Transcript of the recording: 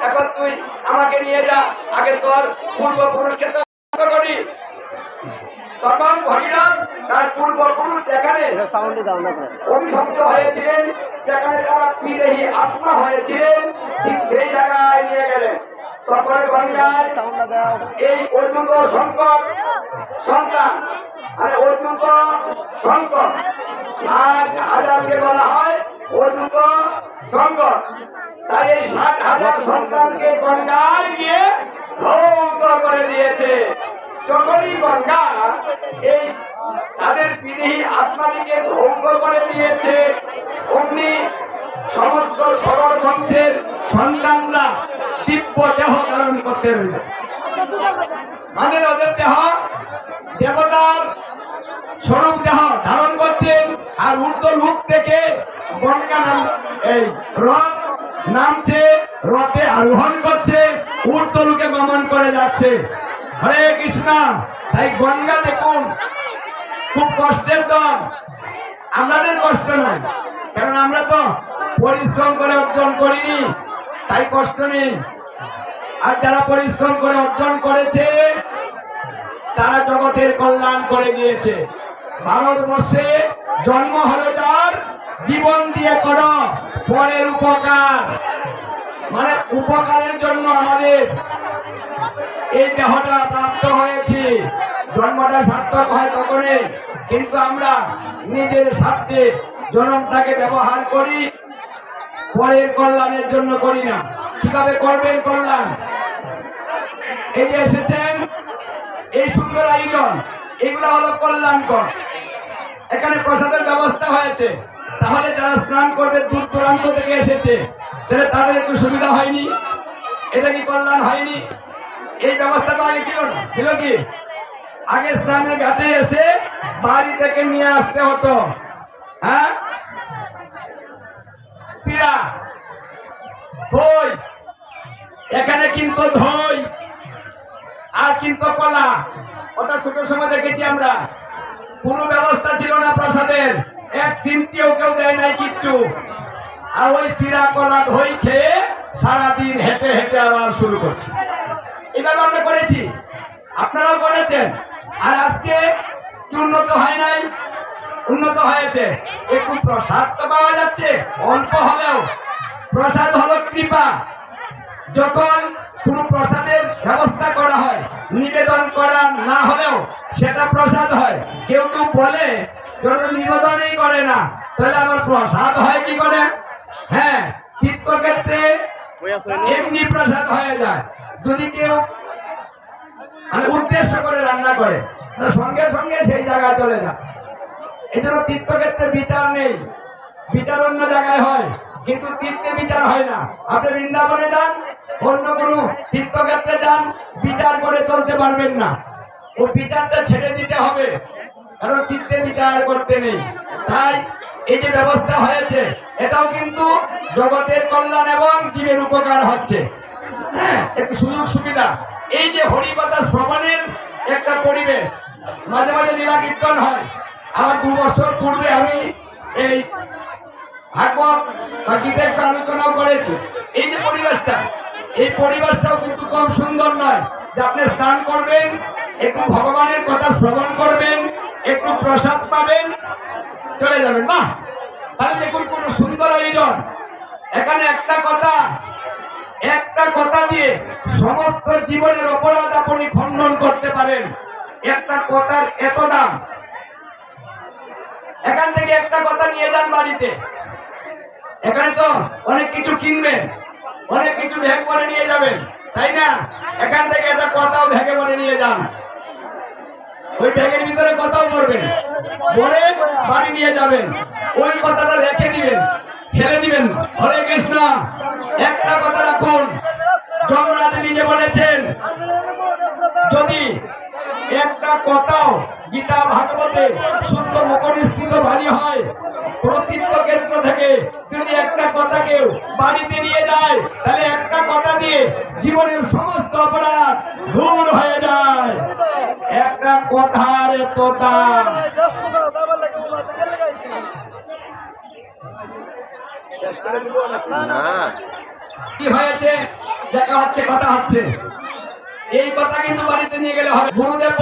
এখন তুই আমাকে নিয়ে যা, আগে তোর পূর্বপুরুষকে তো করি। তখন ভগীরথ তার পূর্বপুরুষ যেখানে অভিশপ্ত হয়েছিলেন, যেখানে তারা বিদেহী আত্মা হয়েছিলেন, ঠিক সেই জায়গায় নিয়ে গেলেন। তখন গঙ্গায় এই অর্জুন সংকট সন্তান, মানে অর্জুন সংকট 60,000কে বলা হয় অর্জুন সংকট। তাই এই 60,000 সন্তানকে গঙ্গায় গিয়ে ধ্বংস করে দিয়েছে। যখনই গঙ্গা এই তাদের বিদেহী আত্মাদিকে ধ্বংস করে দিয়েছে, অমনি সমস্ত সবর বংশের সন্তানরা দিব্য দেহ ধারণ করতে রইল। মানে ওদের দেহ দেবতার স্বরূপ দেহ ধারণ করছেন, আর ঊর্ধ্ব লোক থেকে গঙ্গা এই রথ নামছে, রথে আরোহণ করছে, ঊর্ধ্ব লোকে গমন করে যাচ্ছে। হরে কৃষ্ণ। তাই গঙ্গা দেখুন খুব কষ্টের দল, আমাদের কষ্ট নাই, কারণ আমরা তো পরিশ্রম করে অর্জন করিনি, তাই কষ্ট নেই। আর যারা পরিশ্রম করে অর্জন করেছে তারা জগতের কল্যাণ করে গিয়েছে। ভারতবর্ষে জন্ম হলো যার, জীবন দিয়ে করো পরের উপকার, মানে উপকারের জন্য আমাদের এই দেহটা প্রাপ্ত হয়েছে। জন্মটা সার্থক হয় তখনই, কিন্তু আমরা নিজের স্বার্থে জন্মটাকে ব্যবহার করি, পরের কল্যাণের জন্য করি না। কিভাবে করবেন কল্যাণ? এই যে এসেছেন এই সুন্দর আয়োজন, এগুলো হলো কল্যাণকর। এখানে প্রসাদের ব্যবস্থা হয়েছে, তাহলে যারা স্নান করবে দূর দূরান্ত থেকে এসেছে, তাহলে তাদের একটু সুবিধা হয়নি? এটা কি কল্যাণ হয়নি? এই ব্যবস্থা তো আগে ছিল না, ছিল কি? আগে স্নানের ঘাটে এসে বাড়ি থেকে নিয়ে আসতে হতো, হ্যাঁ, শিরা, দই। এখানে কিন্তু দই আর কিন্তু কলা, ওটা ছোট সময় দেখেছি আমরা। কোনো ব্যবস্থা ছিল না প্রসাদের, এক সিমটিও কেউ দেয় নাই কিচ্ছু। আর ওই শিরা কলা দই খেয়ে সারাদিন হেঁটে হেঁটে আবার শুরু করছি। এভাবে আমরা করেছি, আপনারাও করেছেন। আর আজকে কি উন্নত হয় নাই? উন্নত হয়েছে। একটু প্রসাদ তো পাওয়া যাচ্ছে, অল্প হলেও। প্রসাদ হলো কৃপা। যখন কোন প্রসাদের ব্যবস্থা করা হয়, নিবেদন করা না হলেও সেটা প্রসাদ হয়। কেউ কেউ বলে নিবেদনই করে না, তাহলে আবার প্রসাদ হয় কি করে? হ্যাঁ, তীর্থক্ষেত্রে এমনি প্রসাদ হয়ে যায়। যদি কেউ মানে উদ্দেশ্য করে রান্না করে, সঙ্গে সঙ্গে সেই জায়গায় চলে যায়। এই জন্য তীর্থক্ষেত্রে বিচার নেই, বিচার অন্য জায়গায় হয়, কিন্তু তীর্থে বিচার হয় না। আপনি বৃন্দাবনে যান, অন্য কোনো তীর্থক্ষেত্রে যান, বিচার করে চলতে পারবেন না। ও বিচারটা ছেড়ে দিতে হবে, কারণ তীর্থে বিচার করতে নেই। তাই এই যে ব্যবস্থা হয়েছে, এটাও কিন্তু জগতের কল্যাণ এবং জীবের উপকার হচ্ছে। হ্যাঁ, একটু সুযোগ সুবিধা। এই যে হরিকথা শ্রবণের একটা পরিবেশ, মাঝে মাঝে লীলা কীর্তন হয়। আমার 2 বছর পূর্বে আমি এই ভাগবত বা গীতা একটু আলোচনাও করেছি। এই যে পরিবেশটা, এই পরিবেশটাও কিন্তু কম সুন্দর নয়। যে আপনি স্নান করবেন, একটু ভগবানের কথা শ্রবণ করবেন, একটু প্রসাদ পাবেন, চলে যাবেন। বাহ, তাহলে দেখুন কোন সুন্দর আয়োজন। এখানে একটা কথা দিয়ে সমস্ত জীবনের অপরাধ আপনি খণ্ডন করতে পারেন। একটা কথার এত দাম। এখান থেকে একটা কথা নিয়ে যান বাড়িতে, এখানে তো অনেক কিছু কিনবেন, অনেক কিছু ভ্যাগ করে নিয়ে যাবেন, তাই না? এখান থেকে একটা কথাও ভ্যাগে করে নিয়ে যান, ওই ব্যাগের ভিতরে কথাও পড়বেন, পরে বাড়ি নিয়ে যাবেন, ওই কথাটা রেখে দিবেন, ফেলে দিবেন। হরে কৃষ্ণ। একটা কথা রাখুন, যমরাজ নিজে বলেছেন, যদি একটা কথাও গীতা ভাগবতে শুদ্ধ মুখনিষ্কৃত বাণী হয়, তীর্থক্ষেত্র থেকে যদি একটা কথা কেউ বাড়িতে নিয়ে যায়, তাহলে একটা কথা দিয়ে জীবনের সমস্ত অপরাধ দূর হয়ে যায়। একটা কথার এত দাম। কি হয়েছে দেখা হচ্ছে, কথা হচ্ছে, এই কথা কিন্তু বাড়িতে নিয়ে গেলে হবে। গুরুদেব